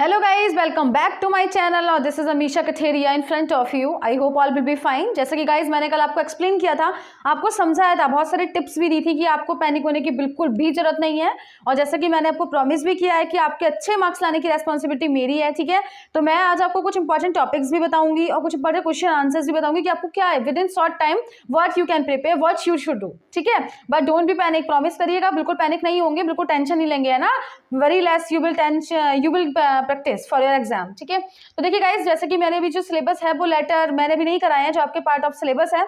Hello guys, welcome back to my channel और this is Amisha Katheria in front of you. I hope all will be fine. जैसे कि guys मैंने कल आपको explain किया था, आपको समझाया था, बहुत सारी टिप्स भी दी थी कि आपको पैनिक होने की बिल्कुल भी जरूरत नहीं है। और जैसे कि मैंने आपको प्रॉमिस भी किया है कि आपके अच्छे मार्क्स लाने की रेस्पॉन्सिबिलिटी मेरी है, ठीक है। तो मैं आज आपको कुछ इंपॉर्टेंट टॉपिक्स भी बताऊंगी और कुछ इंपॉर्टेंट क्वेश्चन आंसर्स भी बताऊंगी कि आपको क्या है with in short time what you can prepare, what you should do, ठीक है। But don't be panic, promise करिएगा, बिल्कुल पैनिक नहीं होंगे, बिल्कुल टेंशन नहीं लेंगे, है ना। Very less you will practice for your exam, ठीक है। तो देखिए गाइस, जैसे कि मैंने भी जो सिलेबस है वो लेटर मैंने भी नहीं कराया है, जो आपके पार्ट ऑफ सिलेबस है।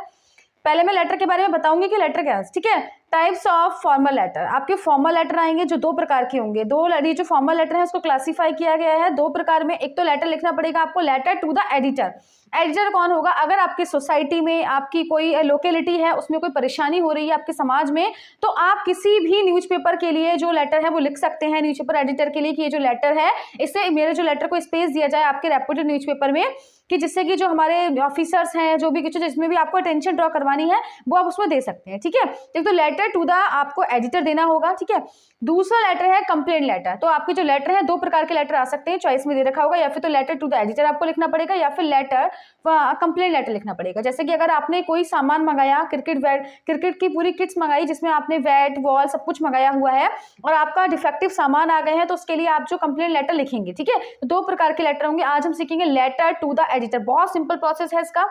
पहले मैं लेटर के बारे में बताऊंगी कि लेटर क्या है, ठीक है। टाइप्स ऑफ फॉर्मल लेटर, आपके फॉर्मल लेटर आएंगे जो दो प्रकार के होंगे। ये जो फॉर्मल लेटर है उसको क्लासिफाई किया गया है दो प्रकार में। एक तो लेटर लिखना पड़ेगा आपको, letter to the editor. Editor कौन होगा? अगर आपकी सोसाइटी में, आपकी कोई लोकेलिटी है, उसमें कोई परेशानी हो रही है आपके समाज में, तो आप किसी भी न्यूज़पेपर के लिए जो लेटर है वो लिख सकते हैं न्यूज़पेपर एडिटर के लिए कि ये जो लेटर है, इससे मेरे जो लेटर को स्पेस दिया जाए आपके रेप्यूटेड न्यूज़पेपर में, कि जिससे कि जो हमारे ऑफिसर्स हैं, जो भी कुछ जिसमें भी आपको अटेंशन ड्रॉ करवानी है वो आप उसमें दे सकते हैं, ठीक है। एक तो लेटर टू द आपको एडिटर देना होगा, ठीक है। दूसरा लेटर है कंप्लेंट लेटर। तो आपके जो लेटर है दो प्रकार के लेटर आ सकते हैं, चॉइस में दे रखा होगा, या फिर तो लेटर टू द एडिटर आपको लिखना पड़ेगा या फिर लेटर कंप्लेंट लेटर लिखना पड़ेगा। जैसे कि अगर आपने कोई सामान मंगाया, क्रिकेट की पूरी किट्स मंगाई जिसमें आपने बैट बॉल सब कुछ मंगाया हुआ है और आपका डिफेक्टिव सामान आ गए हैं, तो उसके लिए आप जो कंप्लेंट लेटर लिखेंगे, ठीक है। तो दो प्रकार के लेटर होंगे। आज हम सीखेंगे लेटर टू द एडिटर, बहुत सिंपल प्रोसेस है इसका।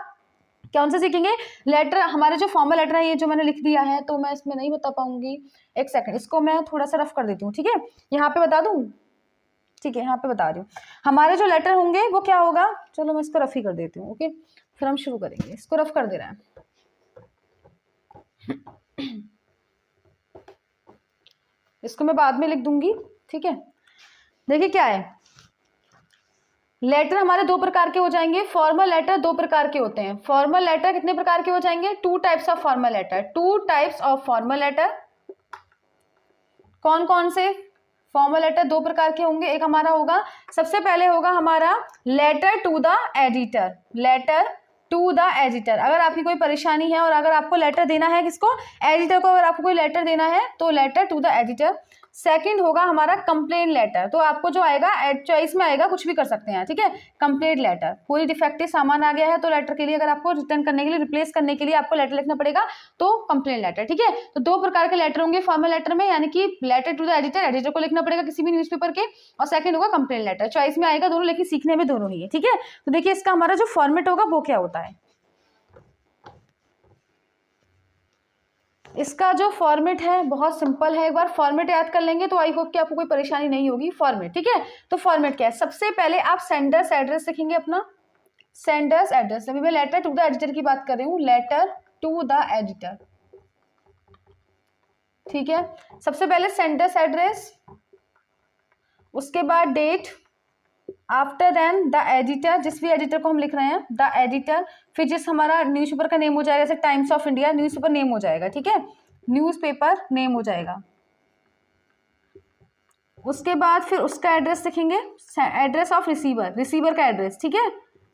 कौन से सीखेंगे? लेटर, हमारे जो फॉर्मल लेटर है ये जो मैंने लिख दिया है, तो मैं इसमें नहीं बता पाऊंगी, एक सेकंड, इसको मैं थोड़ा सा रफ कर देती हूँ, ठीक है। यहाँ पे बता दूं, ठीक है, यहाँ पे बता रही हूँ। हमारे जो लेटर होंगे वो क्या होगा, चलो मैं इसको रफ ही कर देती हूँ, ओके, फिर हम शुरू करेंगे। इसको रफ कर दे रहा है, इसको मैं बाद में लिख दूंगी, ठीक है। देखिए क्या है, लेटर हमारे दो प्रकार के हो जाएंगे। फॉर्मल लेटर दो प्रकार के होते हैं। फॉर्मल लेटर कितने प्रकार के हो जाएंगे? Two types of formal letter. Two types of formal letter कौन कौन से? फॉर्मल लेटर दो प्रकार के होंगे। एक हमारा होगा, सबसे पहले होगा हमारा letter to the editor. Letter to the editor, अगर आपकी कोई परेशानी है और अगर आपको लेटर देना है, किसको? एडिटर को। अगर आपको कोई लेटर देना है तो letter to the editor. Second होगा हमारा कंप्लेंट लेटर। तो आपको जो आएगा चॉइस में आएगा, कुछ भी कर सकते हैं, ठीक है। कंप्लेंट लेटर, कोई डिफेक्टिव सामान आ गया है तो लेटर के लिए, अगर आपको रिटर्न करने के लिए, रिप्लेस करने के लिए आपको लेटर लिखना पड़ेगा, तो कंप्लेंट लेटर, ठीक है। तो दो प्रकार के लेटर होंगे फॉर्मल लेटर में, यानी कि letter to the editor, editor को लिखना पड़ेगा किसी भी न्यूज़पेपर के, और सेकंड होगा कंप्लेंट लेटर। चॉइस में आएगा दोनों, लेकिन सीखने में दोनों ही है, ठीक है। तो देखिए इसका हमारा जो फॉर्मेट होगा वो क्या होता है। इसका जो फॉर्मेट है बहुत सिंपल है, एक बार फॉर्मेट याद कर लेंगे तो आई होप कि आपको कोई परेशानी नहीं होगी। फॉर्मेट, ठीक है। तो फॉर्मेट क्या है? सबसे पहले आप सेंडर्स एड्रेस लिखेंगे अपना, सेंडर्स एड्रेस। अभी मैं लेटर टू द एडिटर की बात कर रही हूँ, लेटर टू द एडिटर, ठीक है। सबसे पहले सेंडर्स एड्रेस, उसके बाद date, after then the editor, जिस भी एडिटर को हम लिख रहे हैं, द एडिटर, फिर जिस हमारा न्यूज़पेपर का नेम हो जाएगा, जैसे times of India newspaper name हो जाएगा, ठीक है, न्यूज़पेपर नेम हो जाएगा। उसके बाद फिर उसका एड्रेस लिखेंगे, एड्रेस ऑफ रिसीवर, रिसीवर का एड्रेस, ठीक है,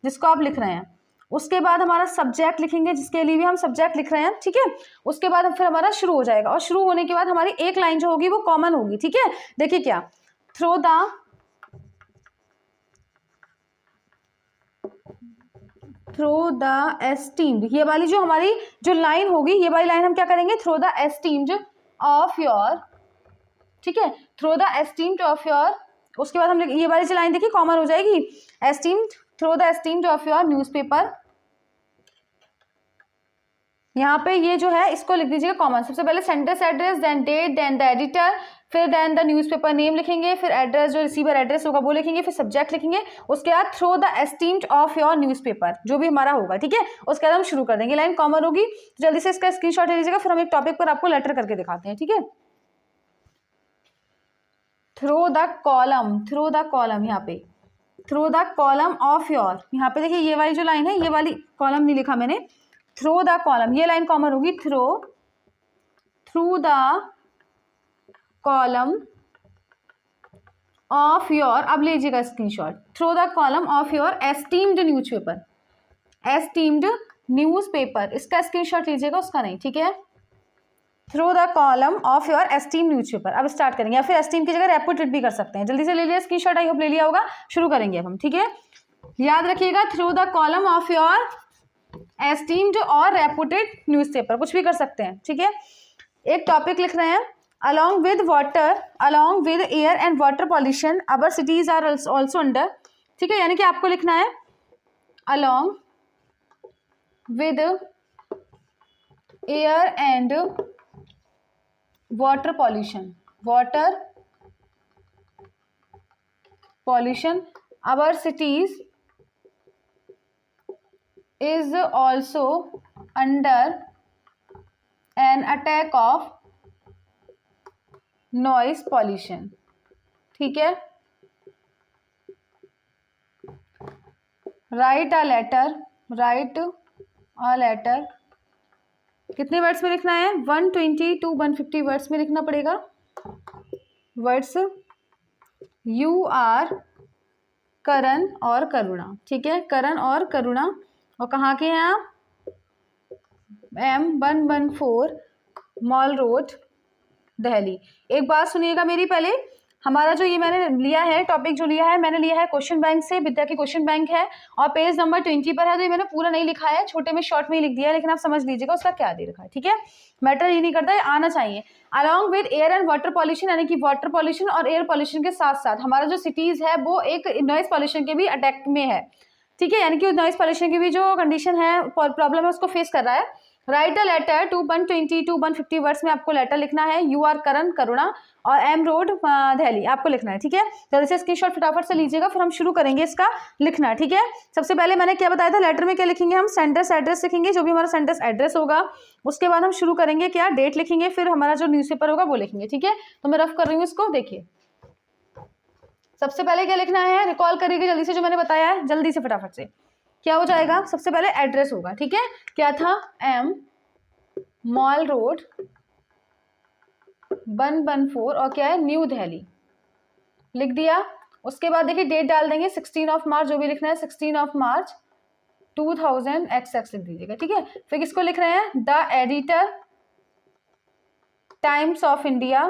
जिसको आप लिख रहे हैं। उसके बाद हमारा सब्जेक्ट लिखेंगे, जिसके लिए भी हम सब्जेक्ट लिख रहे हैं, ठीक है। उसके बाद फिर हमारा शुरू हो जाएगा, और शुरू होने के बाद हमारी एक लाइन जो होगी वो कॉमन होगी, ठीक है। देखिए क्या, थ्रो द एस्टीम्ड, ये वाली जो हमारी जो लाइन होगी, ये वाली लाइन हम क्या करेंगे? Through the esteemed of your, ठीक है, through the esteemed of your. उसके बाद हम ये वाली जो लाइन देखिए कॉमन हो जाएगी, esteemed, through the esteemed of your newspaper. यहाँ पे ये जो है इसको लिख दीजिएगा कॉमन। सबसे पहले sender's address, then date, then the editor, फिर देन द न्यूज़पेपर नेम लिखेंगे, फिर एड्रेस जो रिसीवर एड्रेस होगा वो लिखेंगे, फिर सब्जेक्ट लिखेंगे, उसके बाद through the esteemed of your newspaper, जो भी हमारा होगा, ठीक है। उसके बाद हम शुरू कर देंगे, लाइन कॉमन होगी। तो जल्दी से इसका स्क्रीनशॉट ले लीजिएगा, फिर हम एक टॉपिक पर आपको लेटर करके दिखाते हैं, ठीक है। Through the column, through the column, यहाँ पे through the column of your, यहाँ पे देखिए ये वाली जो लाइन है, ये वाली कॉलम नहीं लिखा मैंने, थ्रो द कॉलम, ये लाइन कॉमन होगी, through the column of your, अब लीजिएगा screenshot, through the column of your esteemed newspaper, esteemed newspaper, इसका स्क्रीनशॉट लीजिएगा, उसका नहीं, ठीक है। Through the column of your esteem newspaper. अब स्टार्ट करेंगे, या फिर एस्टीम की जगह रेपुटेड भी कर सकते हैं। जल्दी से ले लिया स्क्रीनशॉट, आई होप ले लिया होगा। शुरू करेंगे अब हम, ठीक है। याद रखिएगा, through the column of your esteemed और रेपुटेड न्यूज़पेपर, कुछ भी कर सकते हैं, ठीक है। एक टॉपिक लिख रहे हैं, along with water, along with air and water pollution our cities are also under, ठीक है। यानी कि आपको लिखना है along with air and water pollution, water pollution our cities is also under an attack of noise pollution, ठीक है। Write a letter, write a letter, कितने वर्ड्स में लिखना है? 120 to 150 वर्ड्स में लिखना पड़ेगा। वर्ड्स यू आर, करण और करुणा, ठीक है। करण और करुणा, और कहाँ के हैं आप? M114 mall road, Delhi. एक बात सुनिएगा मेरी पहले, हमारा जो ये मैंने लिया है टॉपिक, जो लिया है मैंने लिया है क्वेश्चन बैंक से, विद्या की क्वेश्चन बैंक है, और पेज नंबर 20 पर है। तो ये मैंने पूरा नहीं लिखा है, छोटे में शॉर्ट में ही लिख दिया है, लेकिन आप समझ लीजिएगा उसका क्या दे रखा है, ठीक है। मैटर ये नहीं करता है, आना चाहिए। Along with air and water pollution, यानी कि वाटर पॉल्यूशन और एयर पॉल्यूशन के साथ साथ हमारा जो सिटीज है वो एक नॉइस पॉल्यूशन के भी अटैक में है, ठीक है। यानी कि नॉइस पॉल्यूशन की भी जो कंडीशन है, प्रॉब्लम है, उसको फेस कर रहा है। Write a letter to 120 to 150 words में आपको लेटर लिखना है। यू आर करण, करुणा, और एम रोड, दिल्ली, आपको लिखना है, ठीक है। जल्दी से स्क्रीनशॉट फटाफट से लीजिएगा, फिर हम शुरू करेंगे इसका लिखना, ठीक है। सबसे पहले मैंने क्या बताया था, लेटर में क्या लिखेंगे हम? सेंटर्स एड्रेस लिखेंगे, जो भी हमारा सेंटर्स एड्रेस होगा। उसके बाद हम शुरू करेंगे क्या? डेट लिखेंगे, फिर हमारा जो न्यूज़पेपर होगा वो लिखेंगे, ठीक है। तो मैं रफ कर रही हूँ इसको, देखिए। सबसे पहले क्या लिखना है, रिकॉल करिएगा जल्दी से जो मैंने बताया है, जल्दी से फटाफट से। क्या हो जाएगा? सबसे पहले एड्रेस होगा, ठीक है। क्या था? M मॉल रोड 114, और क्या है? न्यू दिल्ली, लिख दिया। उसके बाद देखिए डेट डाल देंगे 16 ऑफ मार्च, जो भी लिखना है 16 ऑफ मार्च 2000 लिख दीजिएगा, ठीक है। फिर किसको लिख रहे हैं? The editor, times of India,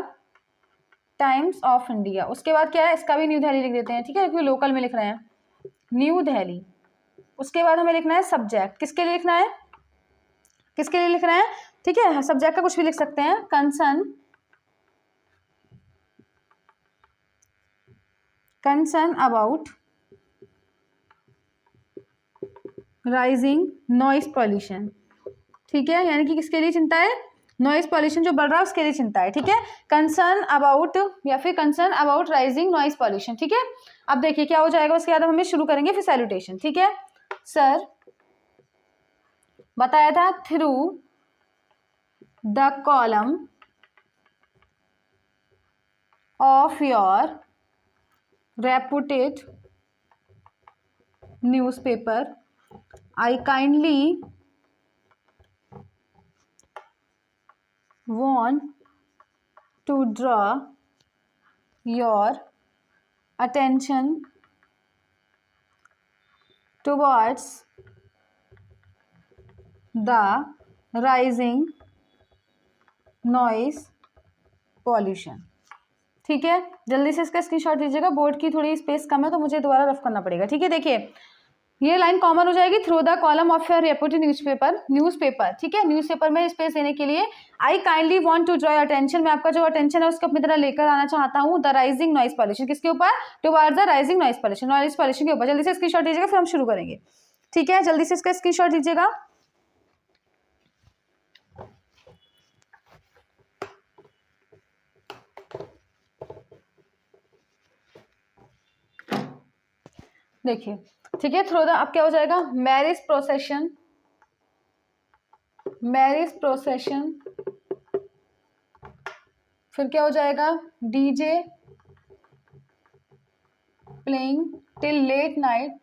times of India. उसके बाद क्या है? इसका भी न्यू दिल्ली लिख देते हैं, ठीक है, क्योंकि लोकल में लिख रहे हैं, न्यू दिल्ली। उसके बाद हमें लिखना है सब्जेक्ट, किसके लिए लिखना है? किसके लिए लिख रहे हैं? ठीक है, सब्जेक्ट का कुछ भी लिख सकते हैं। Concern about rising noise pollution, ठीक है। यानी कि किसके लिए चिंता है? नॉइस पॉल्यूशन जो बढ़ रहा है उसके लिए चिंता है, ठीक है। कंसर्न अबाउट, या फिर concern about rising noise pollution, ठीक है। अब देखिए क्या हो जाएगा, उसके बाद हम शुरू करेंगे, फिर सैल्यूटेशन, ठीक है। सर, बताया था through the column of your reputed newspaper, I kindly want to draw your attention towards the rising noise pollution, ठीक है। जल्दी से इसका स्क्रीनशॉट दीजिएगा, बोर्ड की थोड़ी स्पेस कम है तो मुझे दोबारा रफ करना पड़ेगा, ठीक है। देखिए ये लाइन कॉमन हो जाएगी, through the column of your reputed newspaper, ठीक है। न्यूज़पेपर में स्पेस देने के लिए I kindly want to draw attention, मैं आपका जो अटेंशन है उसको अपनी तरह लेकर आना चाहता हूँ, द राइजिंग नॉइस पॉल्यूशन, किसके ऊपर? Towards the rising noise pollution, noise pollution के ऊपर। जल्दी से स्क्रीनशॉट दीजिएगा, फिर हम शुरू करेंगे, ठीक है। जल्दी से इसका स्क्रीनशॉट दीजिएगा। देखिए, ठीक है, थ्रू द, अब क्या हो जाएगा? मैरिज प्रोसेशन, मैरिज प्रोसेशन, फिर क्या हो जाएगा? DJ playing till late night,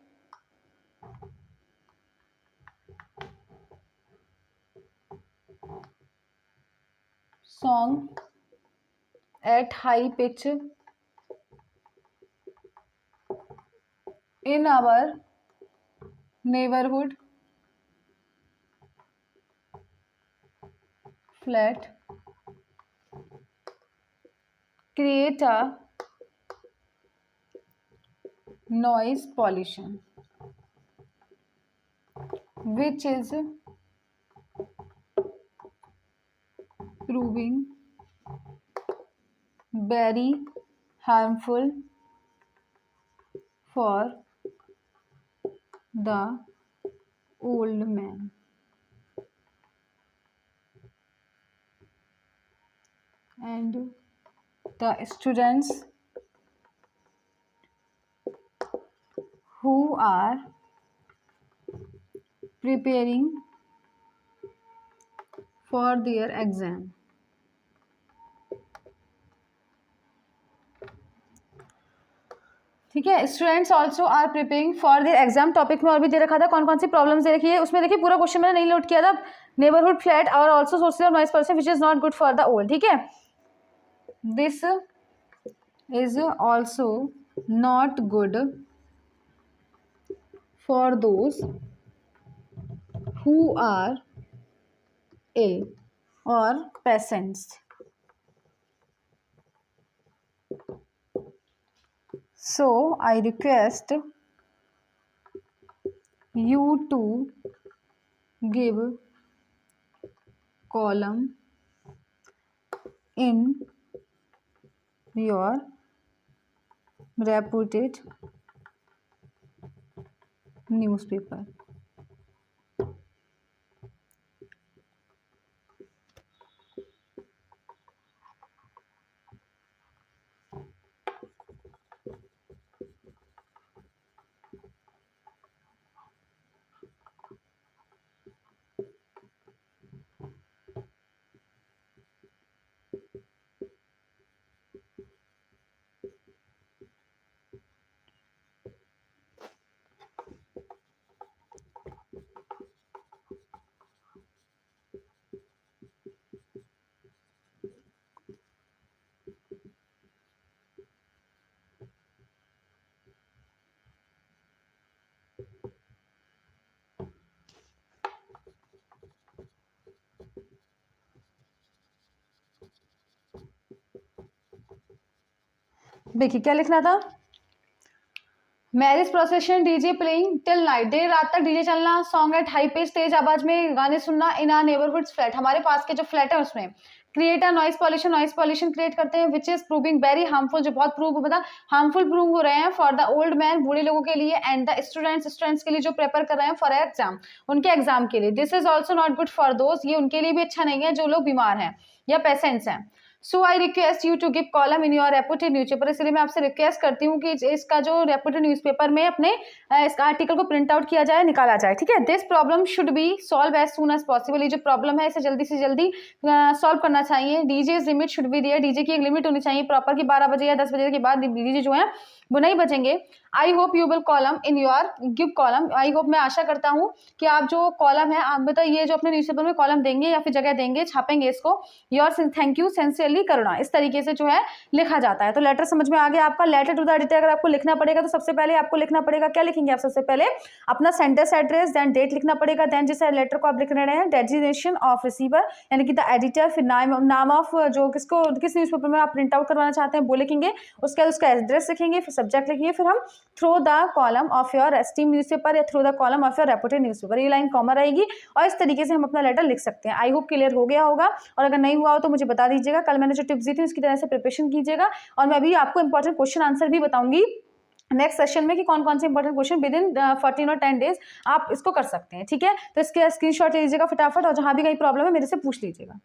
song at high pitch in our neighborhood flat create a noise pollution which is proving very harmful for the old man. And the students who are preparing for their exam. ठीक है, students also are preparing for their exam. Topic में और भी दे रखा था कौन कौन सी problems they रखी है उसमें। देखिए पूरा क्वेश्चन मैंने नहीं नोट किया था। नेबरहुड फ्लैट और also sources of noise pollution which is not good for the old. ठीक है, this is also not good for those who are ill or patients. So I request you to give column in your reputed newspaper. देखिए क्या लिखना था, marriage procession DJ playing till night, देर रात तक DJ चलना, सॉन्ग एट हाई पेस तेज आवाज में गाने सुनना, इन आर नेबरहुड फ्लैट, हमारे पास के जो फ्लैट है उसमें, create a noise pollution create करते हैं which is proving very harmful, जो बहुत मतलब हार्मफुल प्रूव हो रहे हैं फॉर द ओल्ड मैन, बूढ़े लोगों के लिए, एंड द स्टूडेंट्स के लिए जो प्रेपर कर रहे हैं फॉर एग्जाम, उनके एग्जाम के लिए। This is also not good for those, ये उनके लिए भी अच्छा नहीं है जो लोग बीमार हैं या पेशेंट्स हैं। So I request you to give column in your reputed newspaper, इसलिए मैं आपसे रिक्वेस्ट करती हूँ कि इसका जो रेपुटेड न्यूज़पेपर में अपने इस आर्टिकल को प्रिंट आउट किया जाए, निकाला जाए। ठीक है, this problem should be solve as soon as possible, ये जो प्रॉब्लम है इसे जल्दी से जल्दी सॉल्व करना चाहिए। DJ limit should be there, DJ की एक लिमिट होनी चाहिए प्रॉपर कि 12 बजे या 10 बजे के बाद डीजे जो है वो नहीं बचेंगे। I hope you will column in your give column, I hope मैं आशा करता हूँ कि आप जो कॉलम है आप बताइए ये जो अपने न्यूज़पेपर में कॉलम देंगे या फिर जगह देंगे, छापेंगे इसको, योर थैंक यू सिंसियरली करुणा, इस तरीके से जो है लिखा जाता है। तो लेटर समझ में आ गया आपका। लेटर टू द एडिटर अगर आपको लिखना पड़ेगा तो सबसे पहले आपको लिखना पड़ेगा, क्या लिखेंगे आप सबसे पहले, अपना सेंडर्स एड्रेस, देन डेट लिखना पड़ेगा, देन जिस लेटर को आप लिख रहे हैं डेजिग्नेशन ऑफ रिसीवर यानी कि द एडिटर, फिर नाम ऑफ जो किसको किस न्यूज़पेपर में आप प्रिंट आउट करवाना चाहते हैं वो लिखेंगे, उसके बाद उसका एड्रेस लिखेंगे, फिर सब्जेक्ट लिखेंगे, फिर हम through the column of your esteem newspaper या through the column of your reputed newspaper, ये लाइन कॉमन रहेगी और इस तरीके से हम अपना लेटर लिख सकते हैं। आई होप क्लियर हो गया होगा, और अगर नहीं हुआ हो तो मुझे बता दीजिएगा। कल मैंने जो टिप्स दी थी उसकी तरह से प्रिपरेशन कीजिएगा, और मैं अभी आपको इंपॉर्टेंट क्वेश्चन आंसर भी बताऊंगी नेक्स्ट सेशन में कि कौन कौन से इंपॉर्टेंट क्वेश्चन विद इन 14 और 10 डेज आप इसको कर सकते हैं। ठीक है, तो इसके स्क्रीनशॉट ले लीजिएगा फटाफट, और जहां भी कहीं प्रॉब्लम है मेरे से पूछ लीजिएगा।